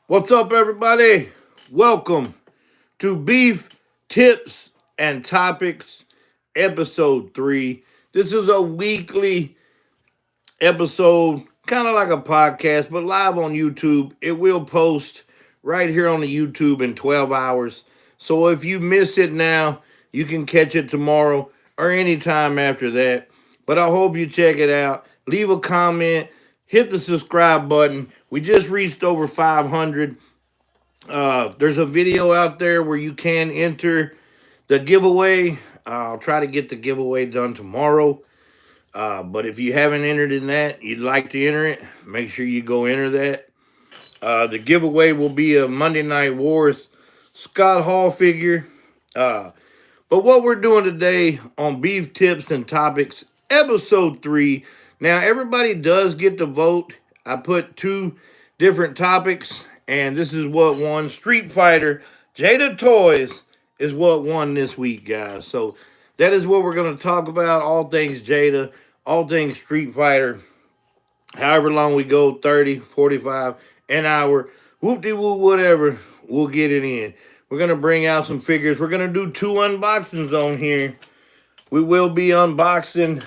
What's up, everybody? Welcome to Beef Tips and Topics, episode 3. This is a weekly episode, kind of like a podcast, but live on YouTube. It will post right here on the YouTube in 12 hours. So if you miss it now, you can catch it tomorrow or anytime after that. But I hope you check it out. Leave a comment, hit the subscribe button. We just reached over 500. There's a video out there where you can enter the giveaway. I'll try to get the giveaway done tomorrow. But if you haven't entered in that, you'd like to enter it, make sure you go enter that. The giveaway will be a Monday Night Wars Scott Hall figure. But what we're doing today on Beef Tips and Topics, episode 3. Now, everybody does get to vote. I put 2 different topics, and this is what won. Street Fighter Jada Toys is what won this week, guys. So that is what we're going to talk about. All things Jada, all things Street Fighter. However long we go, 30, 45, an hour, whoop-de-whoop, whatever, we'll get it in. We're going to bring out some figures. We're going to do 2 unboxings on here. We will be unboxing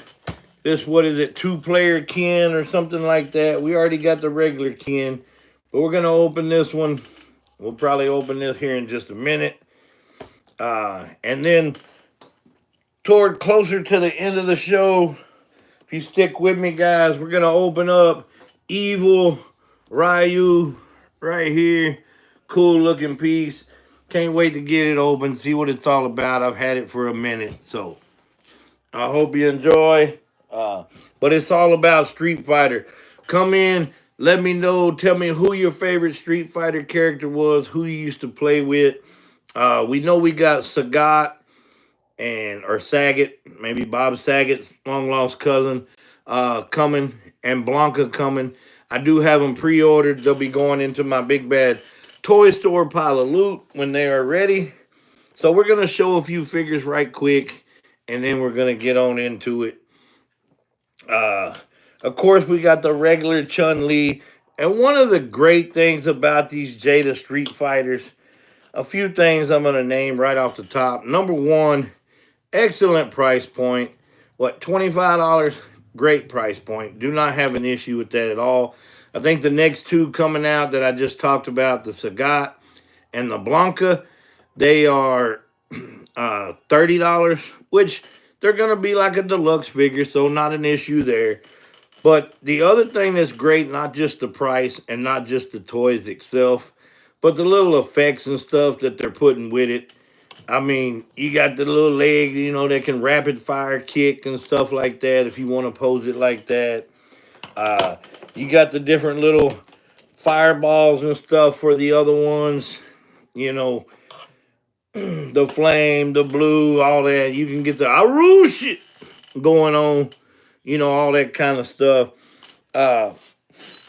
this, 2-player Ken or something like that. We already got the regular Ken, but we're going to open this one. We'll probably open this here in just a minute. And then toward closer to the end of the show, if you stick with me, guys, we're going to open up Evil Ryu right here. Cool looking piece. Can't wait to get it open, see what it's all about. I've had it for a minute, so I hope you enjoy. But it's all about Street Fighter. Come in, let me know, tell me who your favorite Street Fighter character was, who you used to play with. We know we got Sagat or Saget, maybe Bob Saget's long-lost cousin, coming, and Blanca coming. I do have them pre-ordered. They'll be going into my Big Bad Toy Store pile of loot when they are ready. So we're going to show a few figures right quick, and then we're going to get on into it. Of course, we got the regular Chun-Li. And one of the great things about these Jada Street Fighters, a few things I'm going to name right off the top. Number 1, excellent price point. What, $25? Great price point. Do not have an issue with that at all. I think the next 2 coming out that I just talked about, the Sagat and the Blanca, they are $30, which they're going to be like a deluxe figure, so not an issue there. But the other thing that's great, not just the price and not just the toys itself, but the little effects and stuff that they're putting with it. I mean, you got the little leg, that can rapid fire kick and stuff like that if you want to pose it like that. You got the different little fireballs and stuff for the other ones. The flame, the blue, all that. You can get the Arush going on, all that kind of stuff.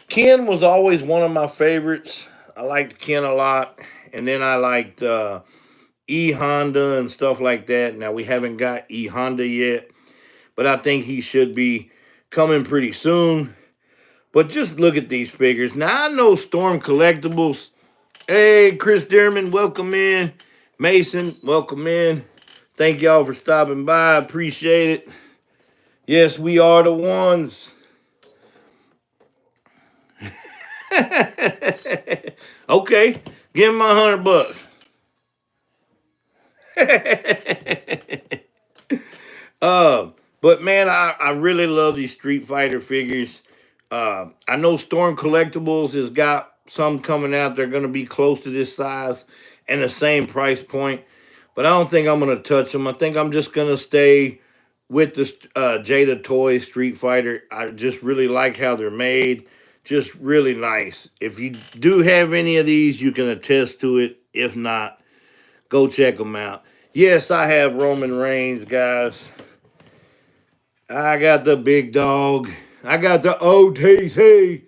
Ken was always one of my favorites. I liked Ken a lot. And then I liked E-Honda and stuff like that. Now, we haven't got E-Honda yet, but I think he should be coming pretty soon. But just look at these figures. Now, I know Storm Collectibles. Hey, Chris Dearman, welcome in. Mason, welcome in. Thank y'all for stopping by. Appreciate it. Yes, we are the ones. Okay, give him my $100. But man, I really love these Street Fighter figures. I know Storm Collectibles has got some coming out. They're going to be close to this size and the same price point. But I don't think I'm going to touch them. I think I'm just going to stay with the Jada Toy Street Fighter. I just really like how they're made. Just really nice. If you do have any of these, you can attest to it. If not, go check them out. Yes, I have Roman Reigns, guys. I got the big dog. I got the OTC.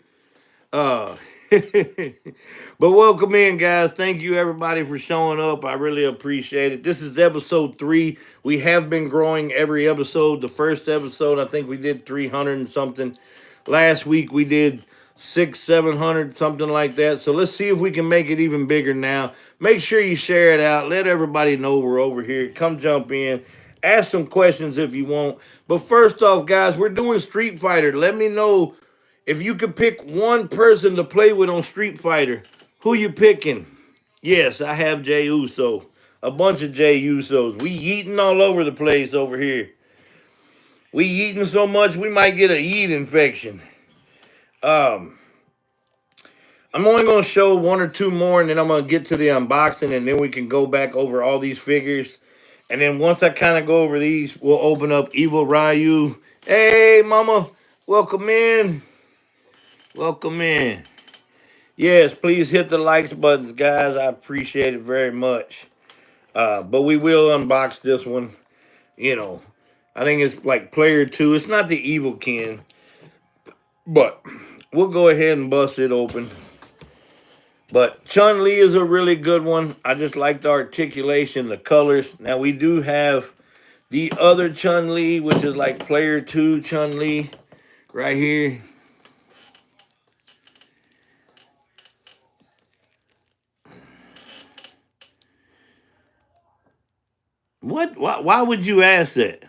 But welcome in, guys. Thank you, everybody, for showing up. I really appreciate it. This is episode 3. We have been growing every episode. The first episode, I think we did 300 and something. Last week, we did 600, 700, something like that. So let's see if we can make it even bigger now. Make sure you share it out. Let everybody know we're over here. Come jump in. Ask some questions if you want. But first off, guys, we're doing Street Fighter. Let me know if you could pick one person to play with on Street Fighter. Who you picking? Yes, I have Jey Uso. A bunch of Jey Usos. We yeeting all over the place over here. We eating so much we might get a yeast infection. I'm only going to show one or two more, and then I'm going to get to the unboxing, and then we can go back over all these figures. And then once I kind of go over these, we'll open up Evil Ryu. Hey, mama, welcome in. Welcome in. Yes, please hit the likes buttons, guys. I appreciate it very much. But we will unbox this one. You know, I think it's like player 2. It's not the Evil Ken, but we'll go ahead and bust it open. But Chun-Li is a really good one. I just like the articulation, the colors. Now, we do have the other Chun-Li, which is like player 2 Chun-Li right here. What? Why would you ask that?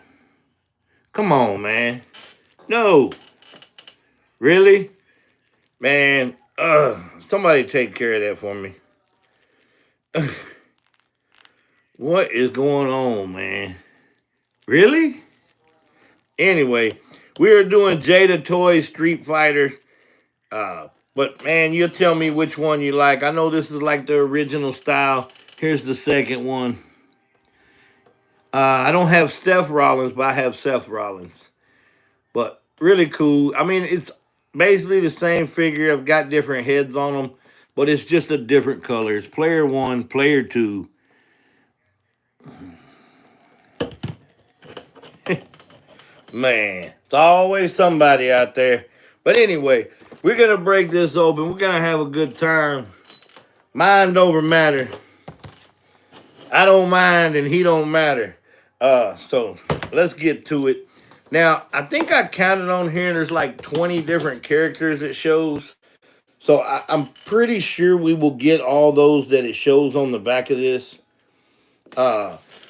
Come on, man. No. Really? Man, somebody take care of that for me. What is going on, man? Really? Anyway, we are doing Jada Toys Street Fighter. But, man, you'll tell me which one you like. I know this is like the original style. Here's the second one. I don't have Steph Rollins, but I have Seth Rollins. But really cool. I mean, it's basically the same figure. I've got different heads on them, but it's just a different color. It's player 1, player 2. Man, it's always somebody out there. But anyway, we're going to break this open. We're going to have a good time. Mind over matter. I don't mind and he don't matter. So let's get to it. Now, I think I counted on here. There's like 20 different characters it shows. So I'm pretty sure we will get all those that it shows on the back of this.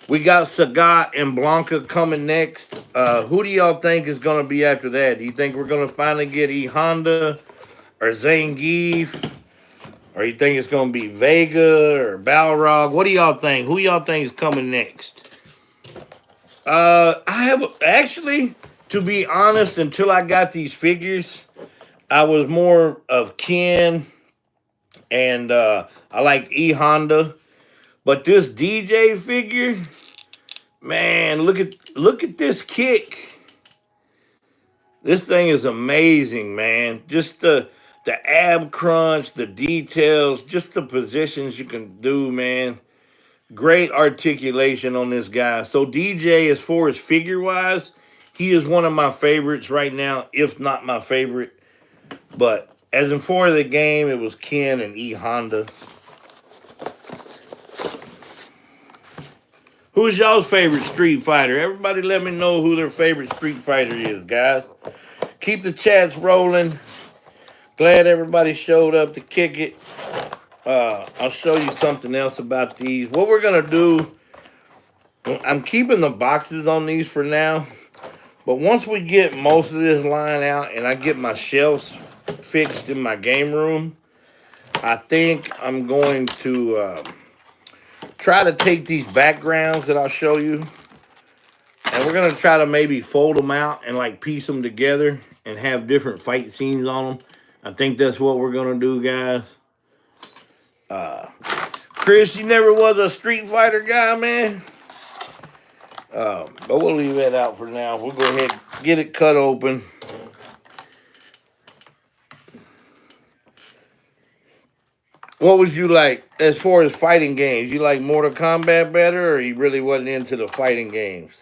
We got Sagat and Blanca coming next. Who do y'all think is going to be after that? Do you think we're going to finally get E Honda or Zangief? Or you think it's going to be Vega or Balrog? What do y'all think? Who y'all think is coming next? I have actually, to be honest, until I got these figures, I was more of Ken and I like E Honda. But this DJ figure, man, look at this kick. This thing is amazing, man. Just the ab crunch, the details, just the positions you can do, man. Great articulation on this guy. So DJ, as far as figure-wise, he is one of my favorites right now, if not my favorite. But as in for the game, it was Ken and E Honda. Who's y'all's favorite Street Fighter? Everybody let me know who their favorite Street Fighter is, guys. Keep the chats rolling. Glad everybody showed up to kick it. I'll show you something else about these. What we're going to do, I'm keeping the boxes on these for now. But once we get most of this line out and I get my shelves fixed in my game room, I think I'm going to try to take these backgrounds that I'll show you. And we're going to try to maybe fold them out and like piece them together and have different fight scenes on them. I think that's what we're going to do, guys. Chris, you never was a Street Fighter guy, man. But we'll leave that out for now. We'll go ahead and get it cut open. What was you like as far as fighting games? You like Mortal Kombat better, or you really wasn't into the fighting games?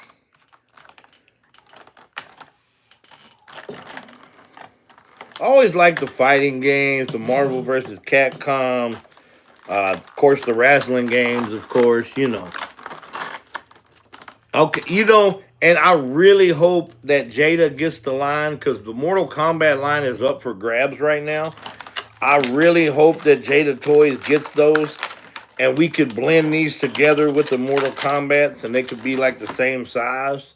I always liked the fighting games, the Marvel versus Capcom. Of course, the wrestling games, of course, you know. Okay, you know, And I really hope that Jada gets the line because the Mortal Kombat line is up for grabs right now. I really hope that Jada Toys gets those and we could blend these together with the Mortal Kombats and they could be like the same size.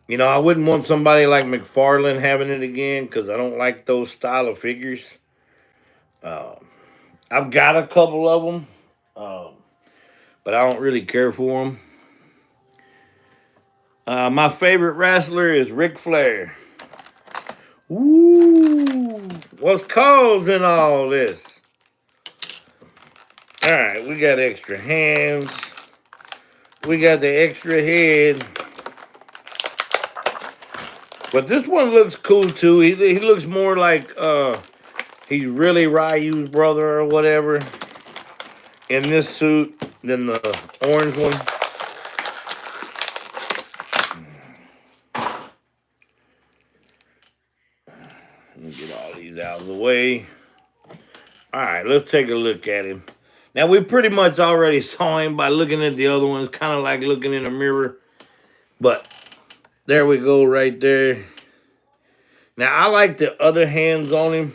You know, I wouldn't want somebody like McFarlane having it again because I don't like those style of figures. Uh, I've got a couple of them, but I don't really care for them. My favorite wrestler is Ric Flair. Ooh, what's causing all this? All right, we got extra hands. We got the extra head. But this one looks cool too. He looks more like he's really Ryu's brother or whatever in this suit than the orange one. Let me get all these out of the way. All right, let's take a look at him. Now, we pretty much already saw him by looking at the other ones, kind of like looking in a mirror. But there we go right there. Now, I like the other hands on him.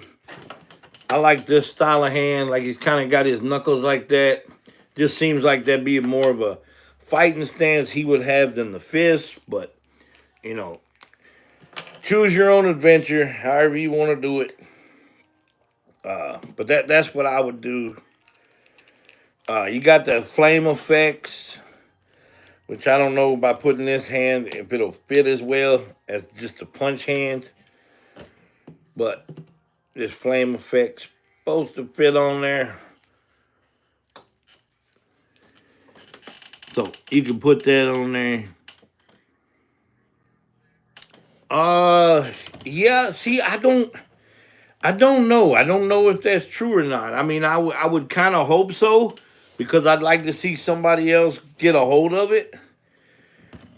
I like this style of hand, like he's kind of got his knuckles like that. Just seems like that'd be more of a fighting stance he would have than the fist. But, you know, choose your own adventure, however you want to do it. But that's what I would do. You got the flame effects, which I don't know by putting this hand if it'll fit as well as just the punch hand. But this flame effect's supposed to fit on there. So you can put that on there. Yeah, see, I don't know. I don't know if that's true or not. I mean, I would kind of hope so because I'd like to see somebody else get a hold of it.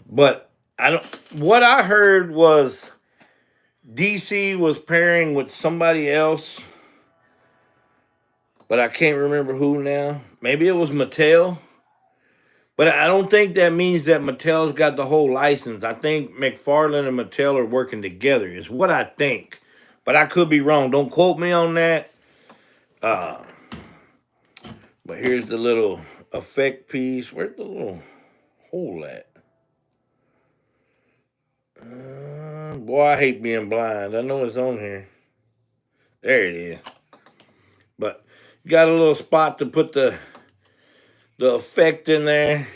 But I don't. What I heard was DC was pairing with somebody else, but I can't remember who now. Maybe it was Mattel. But I don't think that means that Mattel's got the whole license. I think McFarlane and Mattel are working together, is what I think. But I could be wrong. Don't quote me on that. But here's the little effect piece. Where's the little hole at? Boy, I hate being blind. I know it's on here. There it is. But you got a little spot to put the effect in there.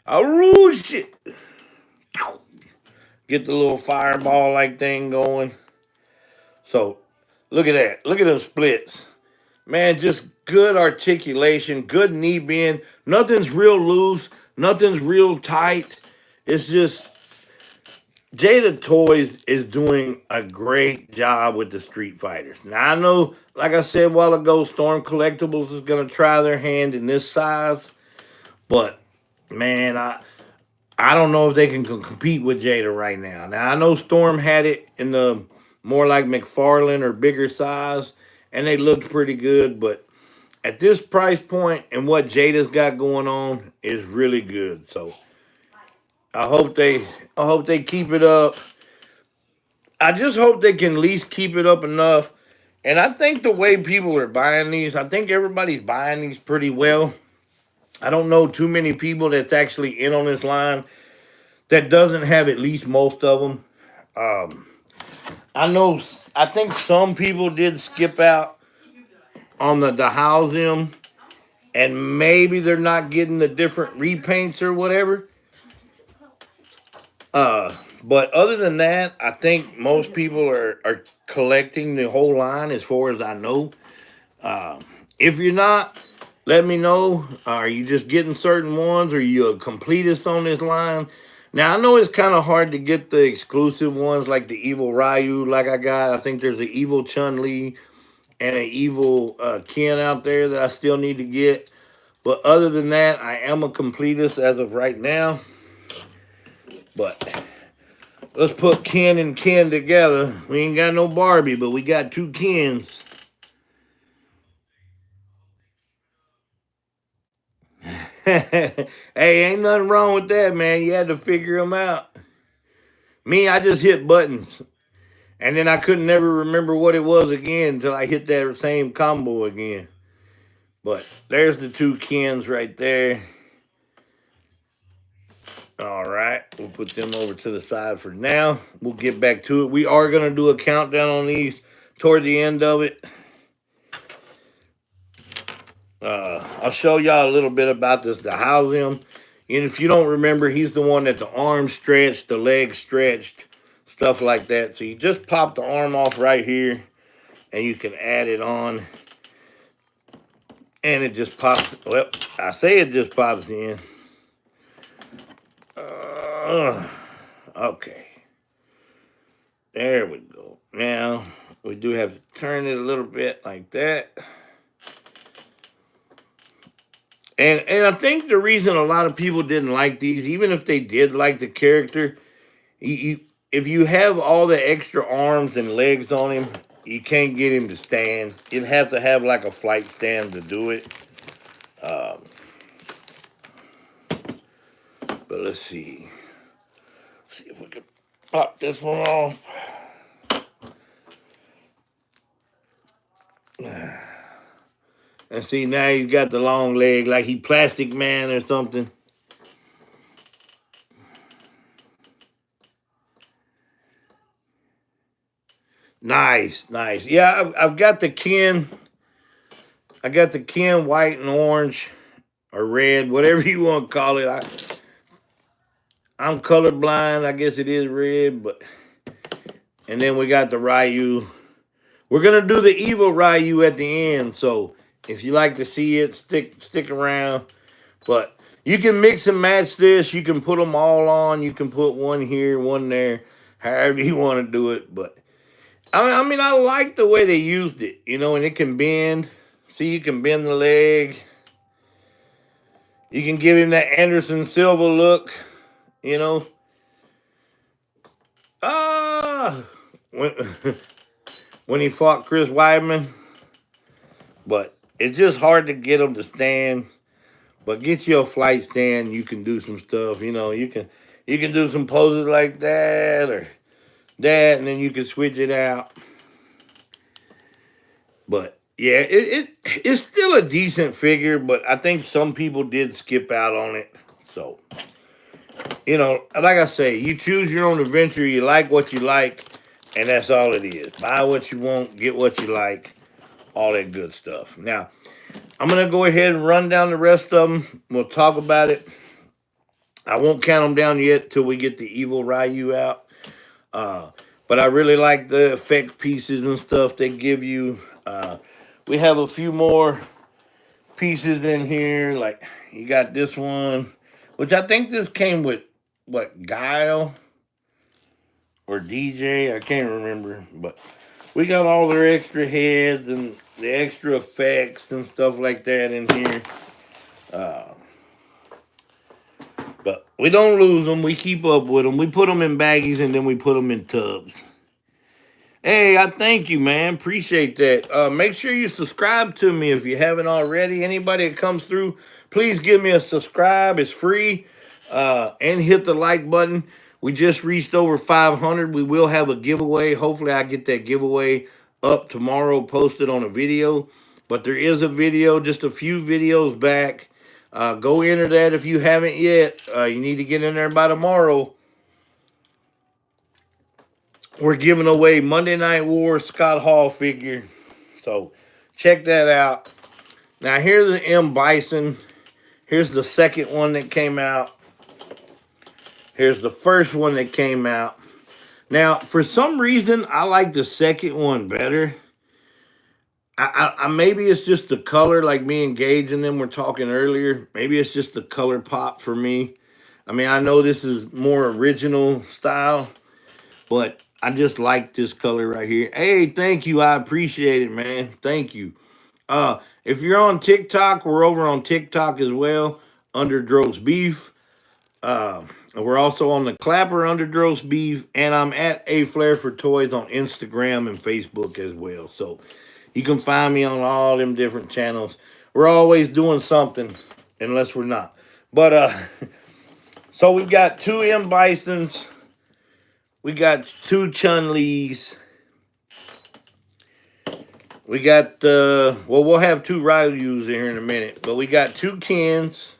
Oh, shit. Get the little fireball like thing going. So look at that. Look at those splits. Man, just good articulation, good knee bend. Nothing's real loose. Nothing's real tight. It's just Jada Toys is doing a great job with the Street Fighters. Now, I know, like I said a while ago, Storm Collectibles is going to try their hand in this size. But, man, I don't know if they can compete with Jada right now. Now, I know Storm had it in the more like McFarlane or bigger size, and they looked pretty good. But at this price point and what Jada's got going on is really good. So I hope they keep it up. I just hope they can at least keep it up enough. And I think the way people are buying these, I think everybody's buying these pretty well. I don't know too many people that's actually in on this line that doesn't have at least most of them. I think some people did skip out on the house them, and maybe they're not getting the different repaints or whatever. But other than that, I think most people are collecting the whole line as far as I know. If you're not, let me know. Are you just getting certain ones? Or are you a completist on this line? Now, I know it's kind of hard to get the exclusive ones like the Evil Ryu like I got. I think there's an Evil Chun-Li and an Evil Ken out there that I still need to get. But other than that, I am a completist as of right now. But let's put Ken and Ken together. We ain't got no Barbie, but we got two Kens. Hey, ain't nothing wrong with that, man. You had to figure them out. Me, I just hit buttons. And then I couldn't never remember what it was again until I hit that same combo again. But there's the two Kens right there. All right, we'll put them over to the side for now. We'll get back to it. We are going to do a countdown on these toward the end of it. I'll show y'all a little bit about this to house him. And if you don't remember, he's the one that the arm stretched, the leg stretched, stuff like that. So you just pop the arm off right here, and you can add it on. And it just pops. Well, I say it just pops in. Okay. There we go. Now, we do have to turn it a little bit like that. And I think the reason a lot of people didn't like these, even if they did like the character, if you have all the extra arms and legs on him, you can't get him to stand. You'd have to have like a flight stand to do it. But let's see. See if we can pop this one off. And see, now he's got the long leg like he Plastic Man or something. Nice, nice. Yeah, I've got the Ken. I got the Ken white and orange or red, whatever you want to call it. I'm colorblind. I guess it is red, but and then we got the Ryu. We're gonna do the evil Ryu at the end, so if you like to see it, stick around. But you can mix and match this. You can put them all on. You can put one here, one there, however you want to do it. But I mean, I like the way they used it, and it can bend. See, you can bend the leg. You can give him that Anderson Silva look, you know. When, when he fought Chris Weidman. But it's just hard to get him to stand. But get you a flight stand, you can do some stuff. You can do some poses like that or that, and then you can switch it out. But yeah, it's still a decent figure, but I think some people did skip out on it. So, like I say, you choose your own adventure. You like what you like, and that's all it is. Buy what you want, get what you like, all that good stuff. Now, I'm going to go ahead and run down the rest of them. We'll talk about it. I won't count them down yet till we get the Evil Ryu out. But I really like the effect pieces and stuff they give you. We have a few more pieces in here. Like, you got this one, which I think this came with, Guile or DJ? I can't remember. But we got all their extra heads and the extra effects and stuff like that in here. But we don't lose them. We keep up with them. We put them in baggies and then we put them in tubs. Hey, I thank you, man. Appreciate that. Make sure you subscribe to me if you haven't already. Anybody that comes through, please give me a subscribe. It's free. And hit the like button. We just reached over 500. We will have a giveaway. Hopefully, I get that giveaway up tomorrow, posted on a video. But there is a video, just a few videos back. Go enter that if you haven't yet. You need to get in there by tomorrow. We're giving away Monday Night War Scott Hall figure. So check that out. Now here's the M. Bison. Here's the second one that came out. Here's the first one that came out. Now, for some reason, I like the second one better. I maybe it's just the color, like me and Gage and them were talking earlier. Maybe it's just the color pop for me. I mean, I know this is more original style, but I just like this color right here. Hey, thank you. I appreciate it, man. Thank you. If you're on TikTok, we're over on TikTok as well, under Dro's Beef. We're also on the Clapper under Dro's Beef, and I'm at A Flair for Toys on Instagram and Facebook as well. So you can find me on all them different channels. We're always doing something. unless we're not. But so we've got 2 M Bisons, we got 2 Chun-Lis, we got well, we'll have 2 Ryus here in a minute, but we got 2 Kens,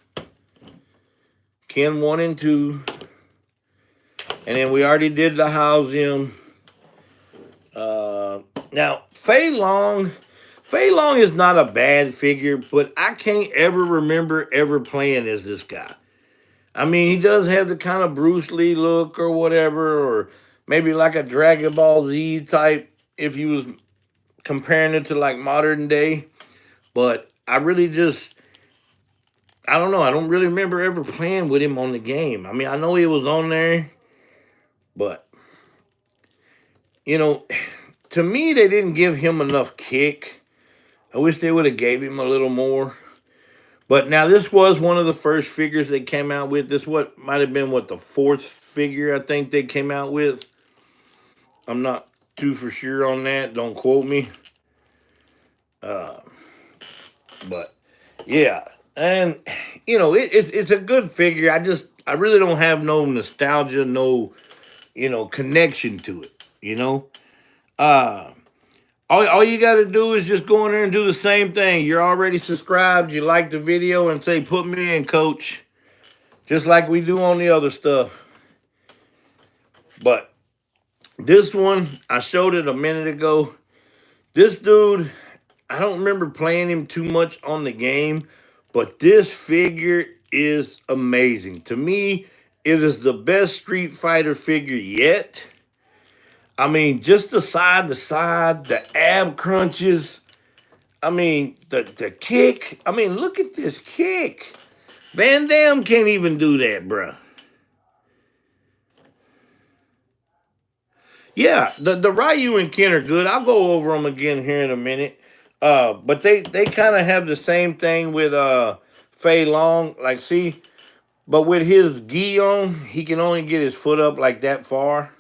Ken 1 and 2, and then we already did the Halcyon. Now Fei Long is not a bad figure, but I can't ever remember ever playing as this guy. I mean, he does have the kind of Bruce Lee look or whatever, or maybe like a Dragon Ball Z type if you was comparing it to like modern day. But I really just, I don't know. I don't really remember ever playing with him on the game. I mean, I know he was on there, but, you know, to me, they didn't give him enough kick. I wish they would have gave him a little more. But now this was one of the first figures they came out with. This what might have been the 4th figure I think they came out with. I'm not too for sure on that. Don't quote me. But yeah, and you know it's a good figure. I really don't have no nostalgia, no connection to it. All you got to do is just go in there and do the same thing. You're already subscribed. You like the video and say, put me in, coach. Just like we do on the other stuff. But this one, I showed it a minute ago. This dude, I don't remember playing him too much on the game. But this figure is amazing. To me, it is the best Street Fighter figure yet. I mean, just the side to side, the ab crunches. I mean, the kick. I mean, look at this kick. Van Damme can't even do that, bruh. Yeah, the Ryu and Ken are good. I'll go over them again here in a minute. But they kind of have the same thing with Fei Long. Like, see, but with his gi on, he can only get his foot up like that far.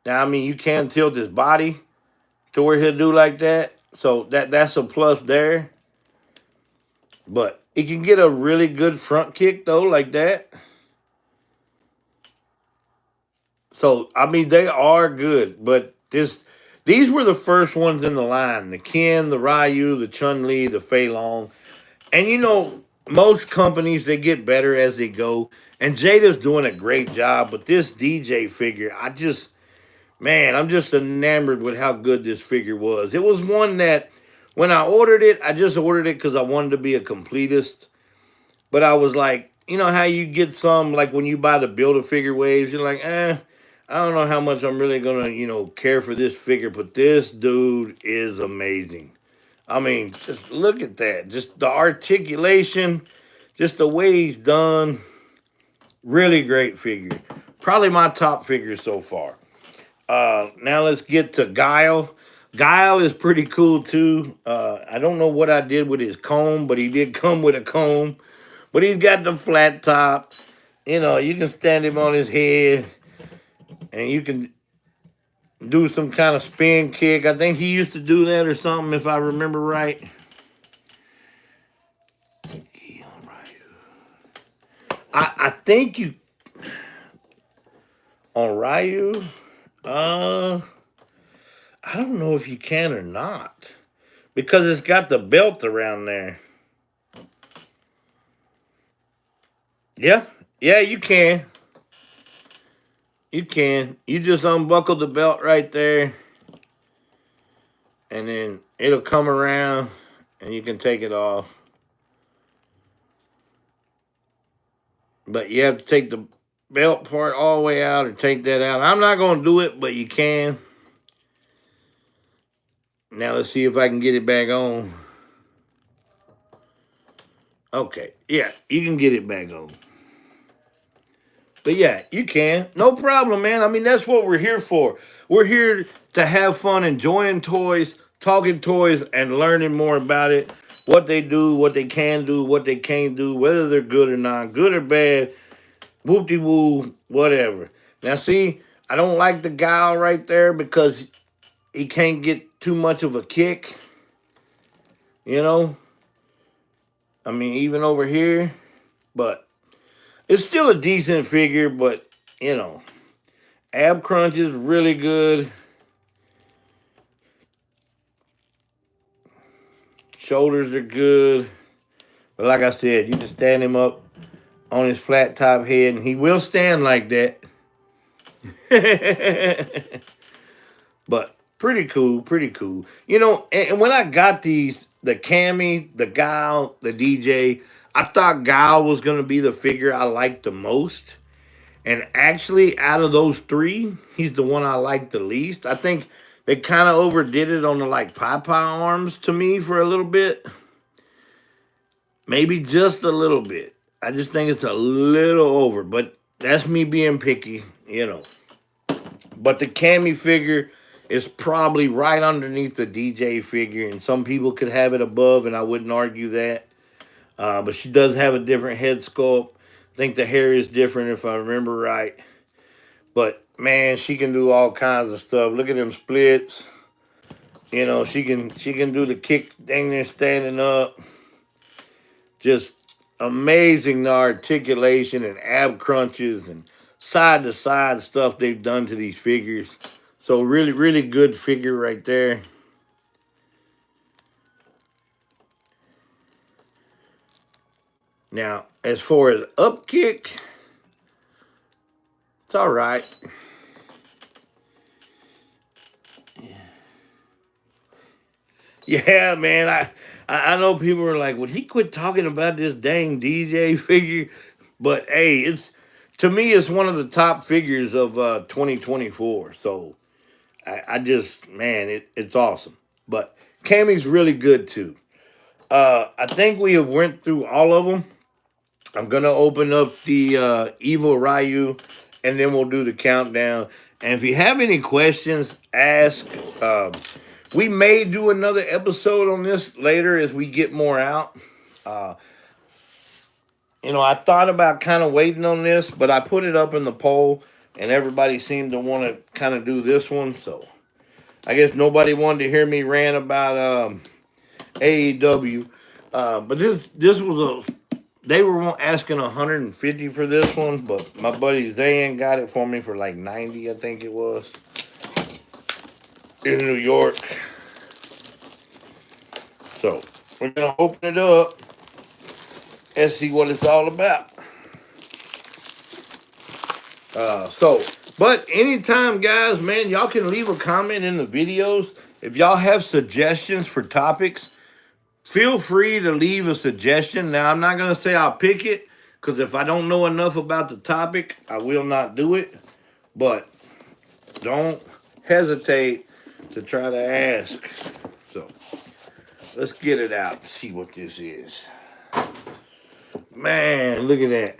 Now, I mean, you can tilt his body to where he'll do like that. So that's a plus there. But he can get a really good front kick, though, like that. So, I mean, they are good. But these were the first ones in the line. The Ken, the Ryu, the Chun-Li, the Fei Long. And, most companies, they get better as they go. And Jada's doing a great job. But this DJ figure, man, I'm just enamored with how good this figure was. It was one that, when I ordered it, I just ordered it because I wanted to be a completist. But I was like, you know how you get some, like when you buy the Build-A-Figure waves, you're like, I don't know how much I'm really going to, care for this figure. But this dude is amazing. I mean, just look at that. Just the articulation, just the way he's done. Really great figure. Probably my top figure so far. Now let's get to Guile. Guile is pretty cool too. I don't know what I did with his comb, but he did come with a comb. But he's got the flat top. You can stand him on his head. And you can do some kind of spin kick. I think he used to do that or something, if I remember right. I think you... On Ryu... I don't know if you can or not. Because it's got the belt around there. Yeah, you can. You can. You just unbuckle the belt right there. And then it'll come around and you can take it off. But you have to take the belt part all the way out or take that out. I'm not going to do it, but you can. Now let's see if I can get it back on. Okay. Yeah, you can get it back on. But yeah, you can. No problem, man. I mean, that's what we're here for. We're here to have fun enjoying toys, talking toys, and learning more about it. What they do, what they can do, what they can't do, whether they're good or not, good or bad, whoop-de-woo, whatever. Now, see, I don't like the Guile right there because he can't get too much of a kick, I mean, even over here. But it's still a decent figure, but, you know, ab crunch is really good. Shoulders are good. But like I said, you just stand him up on his flat top head, and he will stand like that. But pretty cool, pretty cool. You know, and when I got these, the Cammy, the Guile, the DJ, I thought Guile was going to be the figure I liked the most. And actually, out of those three, he's the one I like the least. I think they kind of overdid it on the like Popeye arms to me for a little bit. Maybe just a little bit. I just think it's a little over, but that's me being picky, you know. But the Cammy figure is probably right underneath the DJ figure, and some people could have it above, and I wouldn't argue that. But she does have a different head sculpt. I think the hair is different if I remember right. But man, she can do all kinds of stuff. Look at them splits. You know, she can do the kick thing there standing up. Just amazing the articulation and ab crunches and side to side stuff they've done to these figures. So really, really good figure right there. Now, as far as up kick, it's all right. Yeah, man. I know people are like, would he quit talking about this dang DJ figure? But hey, it's to me, it's one of the top figures of 2024. So I just, man, it's awesome. But Cammy's really good too. I think we have went through all of them. I'm gonna open up the Evil Ryu, and then we'll do the countdown. And if you have any questions, ask. We may do another episode on this later as we get more out. Uh, you know, I thought about kind of waiting on this, but I put it up in the poll, and everybody seemed to want to kind of do this one. So I guess nobody wanted to hear me rant about AEW. But this was they were asking 150 for this one, but my buddy Zayn got it for me for like 90, I think it was, in New York. So we're gonna open it up and see what it's all about. But anytime, guys, man, y'all can leave a comment in the videos. If y'all have suggestions for topics, feel free to leave a suggestion. Now, I'm not going to say I'll pick it, because if I don't know enough about the topic, I will not do it. But don't hesitate to try to ask. So, let's get it out and see what this is. Man, look at that.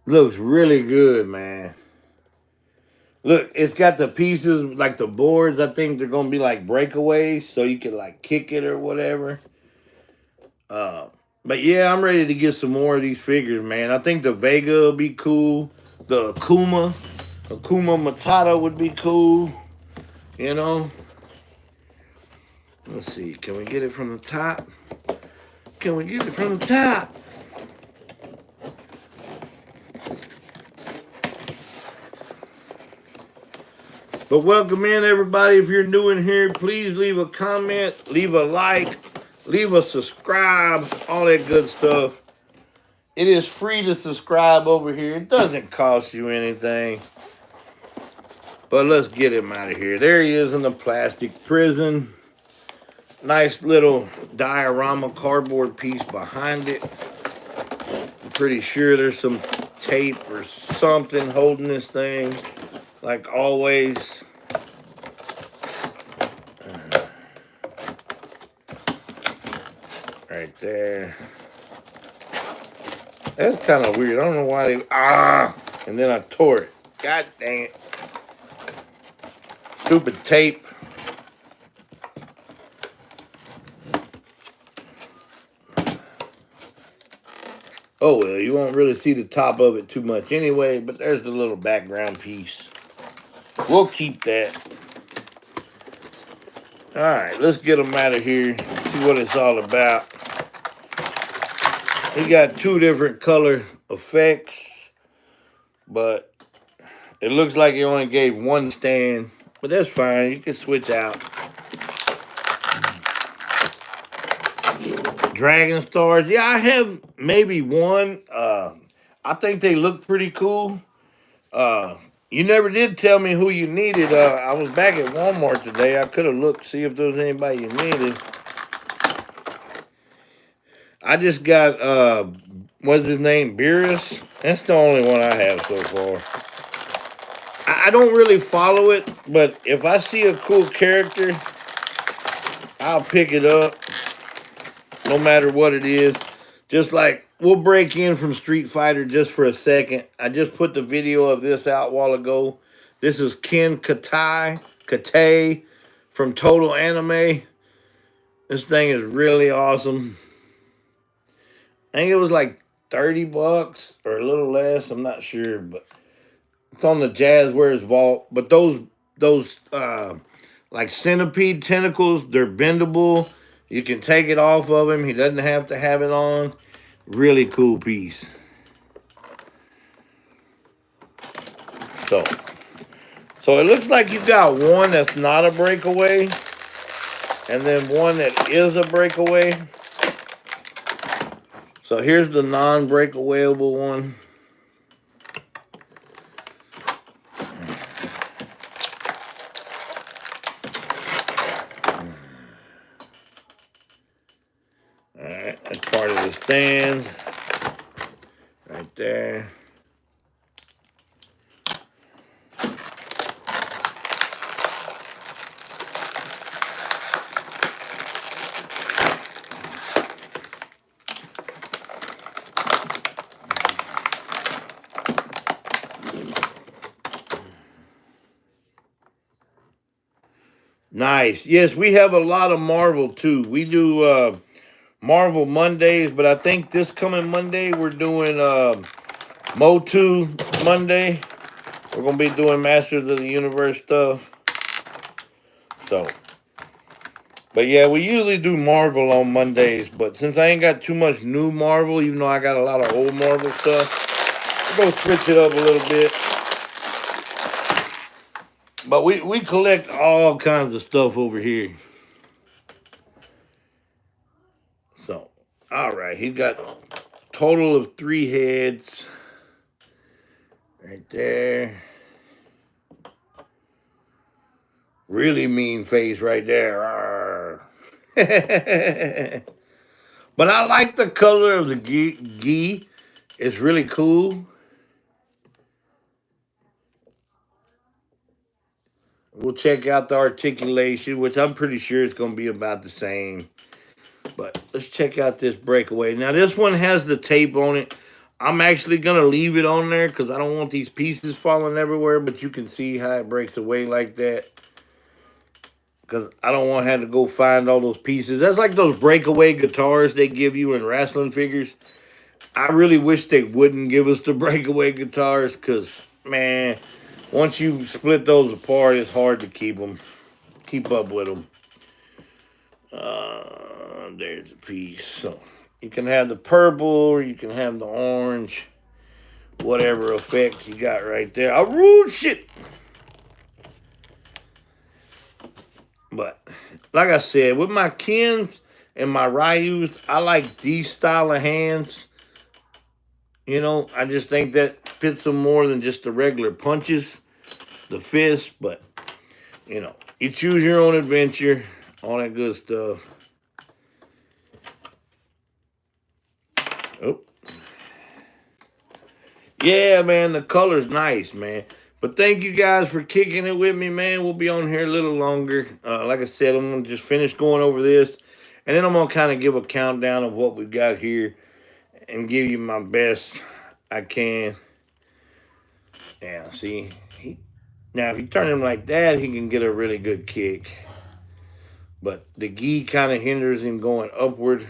Looks really good, man. Look, it's got the pieces, like the boards, I think they're going to be like breakaways, so you can like kick it or whatever. But yeah, I'm ready to get some more of these figures, man. I think the Vega will be cool. The Akuma Matata would be cool. You know? Let's see. Can we get it from the top? Can we get it from the top? But welcome in, everybody. If you're new in here, please leave a comment, leave a like, leave a subscribe, all that good stuff. It is free to subscribe over here. It doesn't cost you anything. But let's get him out of here. There he is in the plastic prison. Nice little diorama cardboard piece behind it. I'm pretty sure there's some tape or something holding this thing, like always. Right there. That's kind of weird. I don't know why they... And then I tore it. God dang it. Stupid tape. Oh, well, you won't really see the top of it too much anyway, but there's the little background piece. We'll keep that. All right, let's get them out of here. See what it's all about. He got two different color effects, but it looks like he only gave one stand, but that's fine. You can switch out. Dragon stars. Yeah, I have maybe one. I think they look pretty cool. Uh, you never did tell me who you needed. I was back at Walmart today. I could have looked, see if there was anybody you needed. I just got, what's his name? Beerus. That's the only one I have so far. I don't really follow it, but if I see a cool character, I'll pick it up no matter what it is. Just like we'll break in from Street Fighter just for a second. I just put the video of this out a while ago. This is Ken Katay from Total Anime. This thing is really awesome. I think it was like 30 bucks or a little less. I'm not sure, but it's on the Jazzwares vault. But those like centipede tentacles, they're bendable. You can take it off of him. He doesn't have to have it on. Really cool piece. So it looks like you got one that's not a breakaway, and then one that is a breakaway. So here's the non-breakawayable one. All right, that's part of the stand right there. Nice. Yes, we have a lot of Marvel too. We do Marvel Mondays, but I think this coming Monday we're doing Motu Monday. We're gonna be doing Masters of the Universe stuff. So, but yeah, we usually do Marvel on Mondays. But since I ain't got too much new Marvel, even though I got a lot of old Marvel stuff, we're gonna switch it up a little bit. But we collect all kinds of stuff over here. So, all right, he got total of 3 heads right there. Really mean face right there. But I like the color of the gi. It's really cool. We'll check out the articulation, which I'm pretty sure is going to be about the same. But let's check out this breakaway. Now, this one has the tape on it. I'm actually going to leave it on there because I don't want these pieces falling everywhere. But you can see how it breaks away like that. Because I don't want to have to go find all those pieces. That's like those breakaway guitars they give you in wrestling figures. I really wish they wouldn't give us the breakaway guitars because, man, once you split those apart, it's hard to keep up with them. There's a piece. So you can have the purple or you can have the orange, whatever effect you got right there. I ruled shit. But like I said, with my Kens and my Ryus, I like these style of hands. You know, I just think that fits them more than just the regular punches, the fist. But, you know, you choose your own adventure, all that good stuff. Oh. Yeah, man, the color's nice, man. But thank you guys for kicking it with me, man. We'll be on here a little longer. Like I said, I'm going to just finish going over this. And then I'm going to kind of give a countdown of what we've got here. And give you my best I can. Yeah, see? Now, if you turn him like that, he can get a really good kick. But the gi kind of hinders him going upward.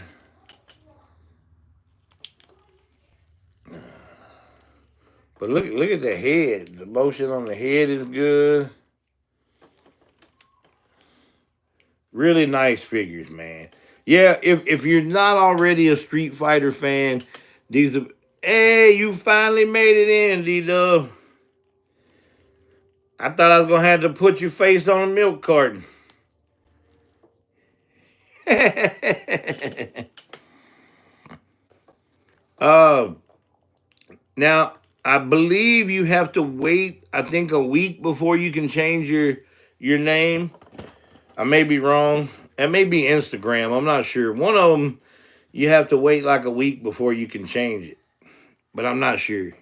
But look at the head. The motion on the head is good. Really nice figures, man. Yeah, if you're not already a Street Fighter fan, these are. Hey, you finally made it in, D-Dub. I thought I was gonna have to put your face on a milk carton. uh, Now I believe you have to wait. I think a week before you can change your name. I may be wrong. It may be Instagram. I'm not sure. One of them you have to wait like a week before you can change it, but I'm not sure.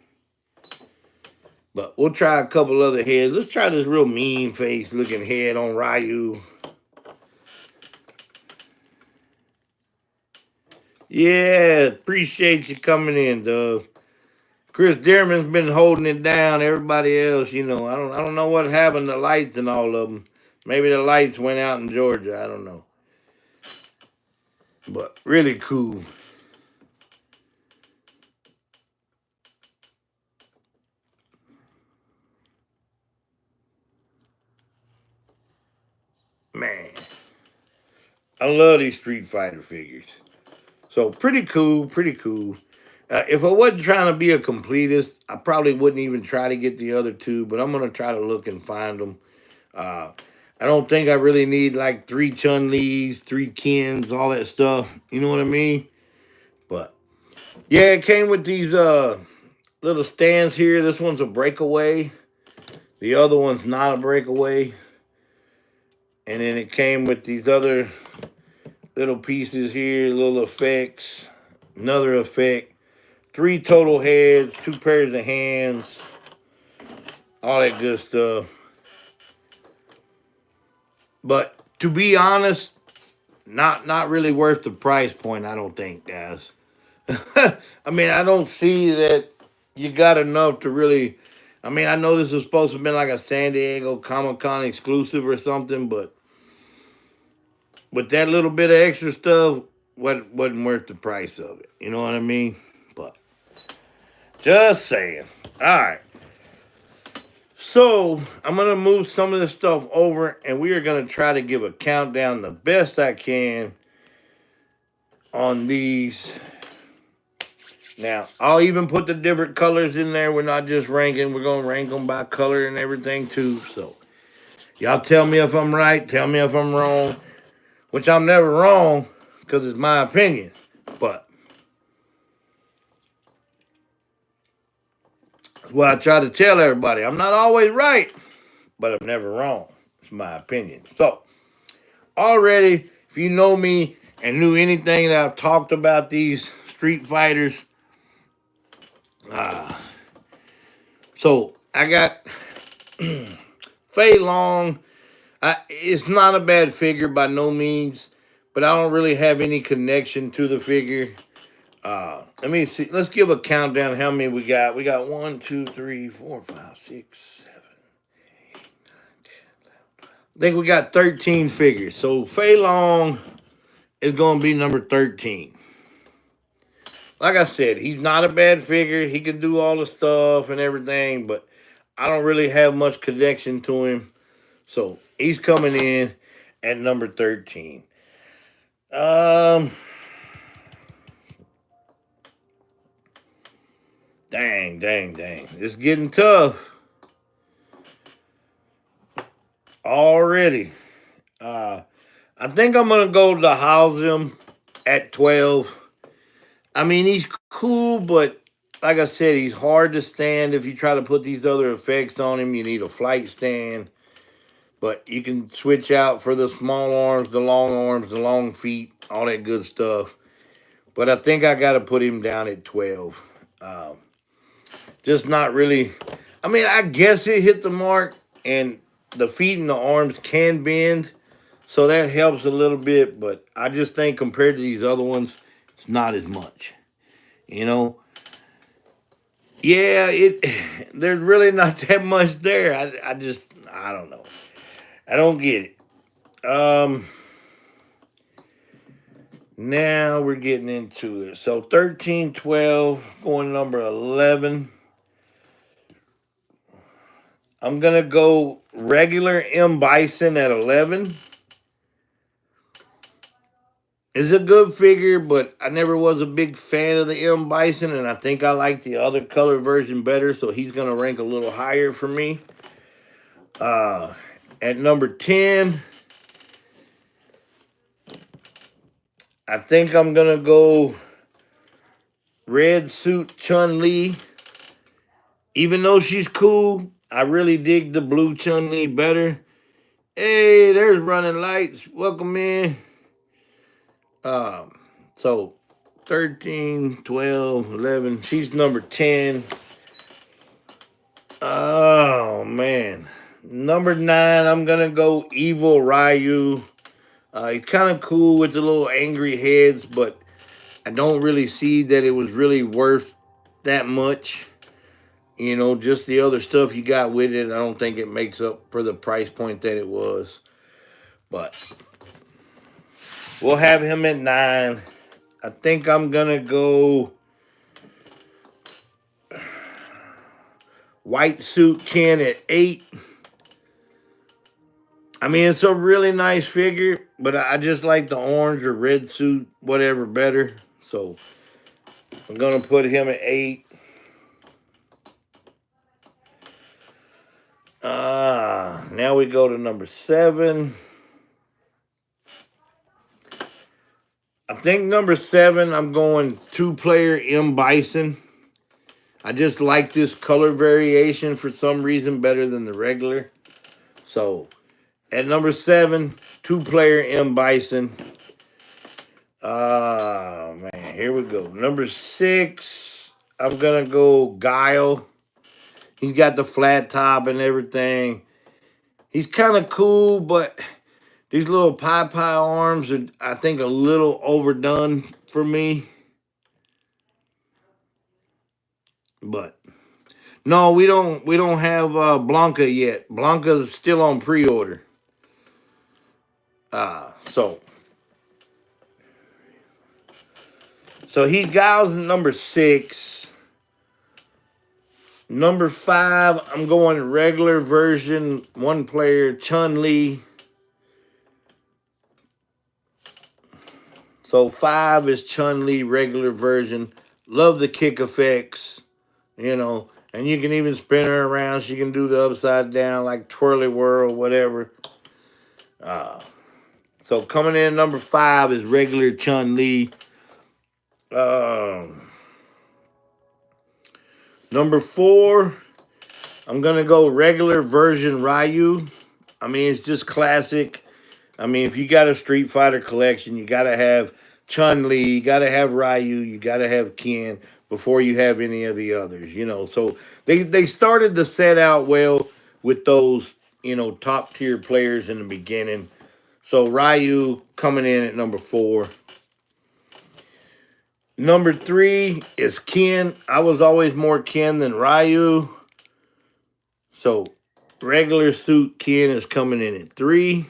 But we'll try a couple other heads. Let's try this real mean face looking head on Ryu. Yeah, appreciate you coming in, Doug. Chris Dearman's been holding it down. Everybody else, I don't know what happened to lights and all of them. Maybe the lights went out in Georgia. I don't know. But really cool. Man, I love these Street Fighter figures. So pretty cool, pretty cool. If I wasn't trying to be a completist, I probably wouldn't even try to get the other two, but I'm going to try to look and find them. Uh, I don't think I really need like 3 Chun-Lis, 3 Kens, all that stuff. You know what I mean? But yeah, it came with these little stands here. This one's a breakaway. The other one's not a breakaway. And then it came with these other little pieces here, little effects, another effect, 3 total heads, 2 pairs of hands, all that good stuff. But to be honest, not really worth the price point, I don't think, guys. I mean, I don't see that you got enough to really. I mean, I know this was supposed to have been like a San Diego Comic-Con exclusive or something, but with that little bit of extra stuff, wasn't worth the price of it. You know what I mean? But just saying. All right. So I'm going to move some of this stuff over, and we are going to try to give a countdown the best I can on these. Now, I'll even put the different colors in there. We're not just ranking. We're going to rank them by color and everything, too. So y'all tell me if I'm right. Tell me if I'm wrong. Which I'm never wrong because it's my opinion. But that's what I try to tell everybody. I'm not always right, but I'm never wrong. It's my opinion. So, already, if you know me and knew anything that I've talked about these Street Fighters, so I got Fei Long. It's not a bad figure by no means, but I don't really have any connection to the figure. Let me see. Let's give a countdown. How many we got? We got 1, 2, 3, 4, 5, 6, 7, 8, 9, 10, 11. I think we got 13 figures. So Fei Long is going to be number 13. Like I said, he's not a bad figure. He can do all the stuff and everything, but I don't really have much connection to him. So he's coming in at number 13. Dang. It's getting tough already. I think I'm going to go to house him at 12. I mean, he's cool, but like I said, he's hard to stand. If you try to put these other effects on him, you need a flight stand. But you can switch out for the small arms, the long feet, all that good stuff. But I think I got to put him down at 12. Just not really. I mean, I guess it hit the mark, and the feet and the arms can bend, so that helps a little bit. But I just think compared to these other ones, it's not as much. You know? Yeah, there's really not that much there. I don't know. I don't get it. Now we're getting into it. So 13, 12, going number 11. I'm going to go regular M. Bison at 11. It's a good figure, but I never was a big fan of the M Bison, and I think I like the other color version better, so he's gonna rank a little higher for me. Uh, at number 10, I think I'm gonna go red suit Chun-Li. Even though she's cool, I really dig the blue Chun-Li better. Hey, there's running lights. Welcome in. Um, so 13, 12, 11. She's number 10. Oh, man. Number 9, I'm going to go Evil Ryu. He's kind of cool with the little angry heads, but I don't really see that it was really worth that much. You know, just the other stuff you got with it, I don't think it makes up for the price point that it was. But we'll have him at 9. I think I'm going to go White Suit Ken at 8. I mean, it's a really nice figure, but I just like the orange or red suit, whatever, better. So I'm going to put him at 8. Now we go to number 7. I think number 7, I'm going 2-player M Bison. I just like this color variation for some reason better than the regular. So at number 7, 2-player M Bison. Man, here we go. Number 6, I'm going to go Guile. He's got the flat top and everything. He's kind of cool, but these little pie arms are, I think, a little overdone for me. But no, we don't have Blanca yet. Blanca's still on pre-order. So he Guile's number 6. Number 5, I'm going regular version, 1-player Chun-Li. So 5 is Chun-Li regular version. Love the kick effects, you know, and you can even spin her around. She can do the upside down like twirly whirl, whatever. So coming in number 5 is regular Chun-Li. Number 4, I'm going to go regular version Ryu. I mean, it's just classic. I mean, if you got a Street Fighter collection, you got to have Chun-Li, you got to have Ryu, you got to have Ken before you have any of the others, you know. So they started the set out well with those, you know, top-tier players in the beginning. So Ryu coming in at number 4. Number 3 is Ken. I was always more Ken than Ryu. So regular suit Ken is coming in at 3.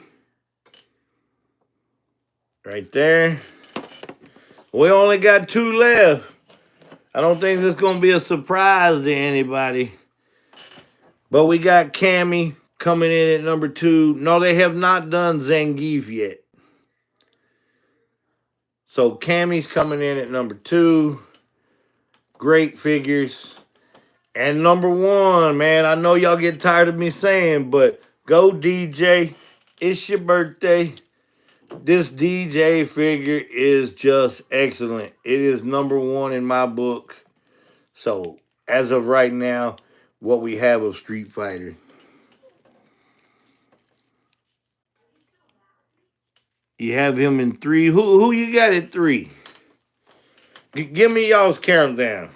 Right there. We only got 2 left. I don't think this is going to be a surprise to anybody. But we got Cammy coming in at number 2. No, they have not done Zangief yet. So Cammy's coming in at number 2. Great figures. And number 1, man, I know y'all get tired of me saying, but go DJ. It's your birthday. This DJ figure is just excellent. It is number 1 in my book. So, as of right now, what we have of Street Fighter. You have him in 3. Who you got at 3? Give me y'all's countdown.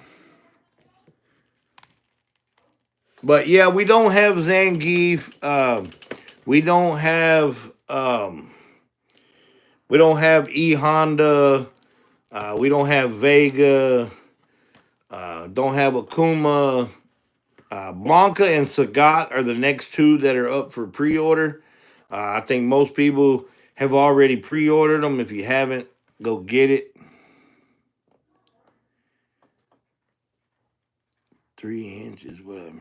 But yeah, we don't have Zangief. We don't have E Honda. We don't have Vega. Don't have Akuma. Blanca and Sagat are the next 2 that are up for pre-order. I think most people have already pre-ordered them. If you haven't, go get it. 3 inches, whatever.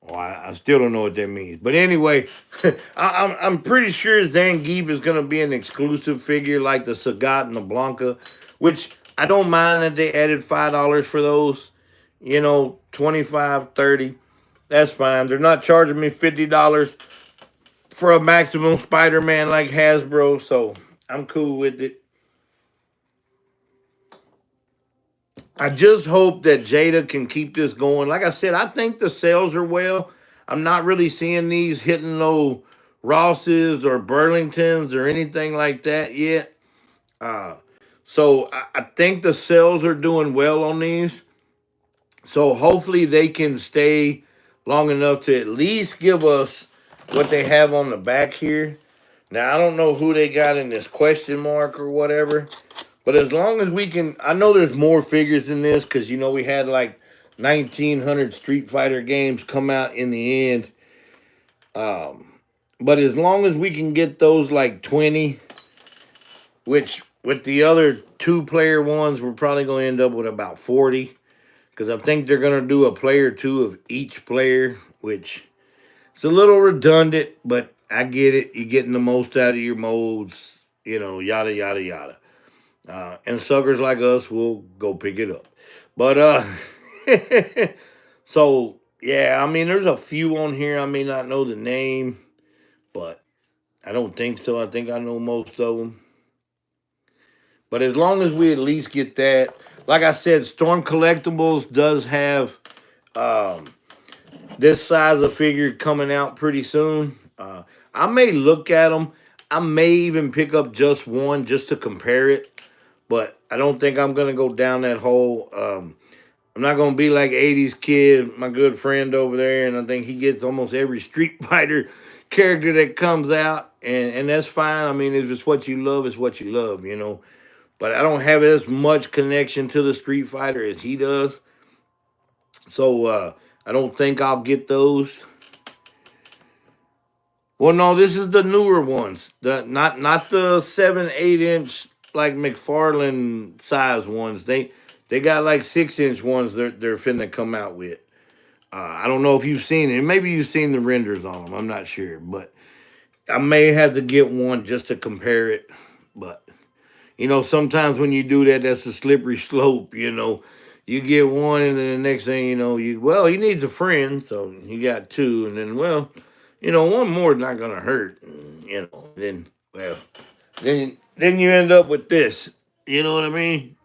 Oh, I still don't know what that means. But anyway, I'm pretty sure Zangief is going to be an exclusive figure like the Sagat and the Blanca, which I don't mind that they added $5 for those. 25, 30. That's fine. They're not charging me $50 for a maximum Spider-Man like Hasbro, so I'm cool with it. I just hope that Jada can keep this going. Like I said, I think the sales are well. I'm not really seeing these hitting no Rosses or Burlingtons or anything like that yet. Uh, so I think the sales are doing well on these. So hopefully they can stay long enough to at least give us what they have on the back here. Now I don't know who they got in this question mark or whatever, but as long as we can, I know there's more figures in this because we had like 1,900 Street Fighter games come out in the end. But as long as we can get those like 20, which with the other 2-player ones, we're probably going to end up with about 40. Because I think they're going to do a player 2 of each player, which it's a little redundant, but I get it. You're getting the most out of your modes, yada, yada, yada. And suckers like us will go pick it up. But, so, yeah, I mean, there's a few on here. I may not know the name, but I don't think so. I think I know most of them. But as long as we at least get that, like I said, Storm Collectibles does have this size of figure coming out pretty soon. I may look at them. I may even pick up just one just to compare it. But I don't think I'm going to go down that hole. I'm not going to be like 80s Kid, my good friend over there, and I think he gets almost every Street Fighter character that comes out, and that's fine. I mean, if it's what you love, it's what you love, But I don't have as much connection to the Street Fighter as he does. So I don't think I'll get those. Well, no, this is the newer ones. Not the 7-8 inch like McFarlane size ones. They got like 6-inch ones they're finna come out with. I don't know if you've seen it. Maybe you've seen the renders on them. I'm not sure, but I may have to get one just to compare it. But sometimes when you do that, that's a slippery slope. You get one, and then the next thing he needs a friend, so you got two, and then one more is not gonna hurt. Then then you end up with this. You know what I mean?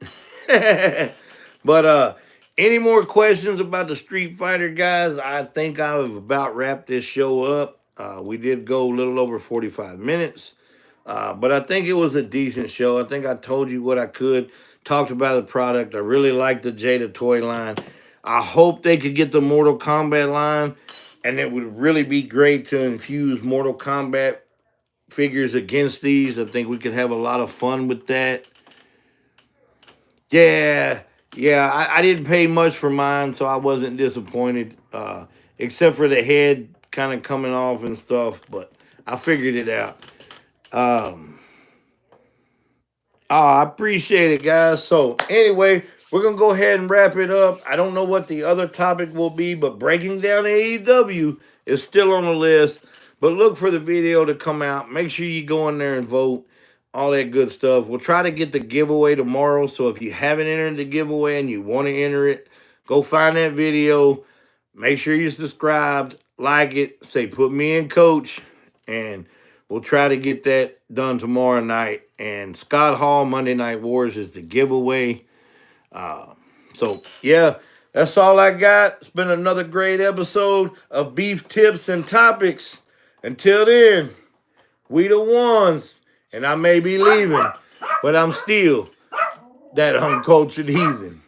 But any more questions about the Street Fighter, guys? I think I've about wrapped this show up. We did go a little over 45 minutes. But I think it was a decent show. I think I told you what I could. Talked about the product. I really like the Jada toy line. I hope they could get the Mortal Kombat line. And it would really be great to infuse Mortal Kombat figures against these. I think we could have a lot of fun with that. Yeah, I didn't pay much for mine, so I wasn't disappointed. Except for the head kind of coming off and stuff. But I figured it out. I appreciate it, guys. So anyway, we're gonna go ahead and wrap it up. I don't know what the other topic will be, but breaking down AEW is still on the list. But look for the video to come out. Make sure you go in there and vote. All that good stuff. We'll try to get the giveaway tomorrow. So if you haven't entered the giveaway and you want to enter it, go find that video. Make sure you're subscribed, like it, say put me in, coach, and we'll try to get that done tomorrow night. And Scott Hall Monday Night Wars is the giveaway. So, yeah, that's all I got. It's been another great episode of Beef Tips and Topics. Until then, we the ones. And I may be leaving, but I'm still that uncultured heathen.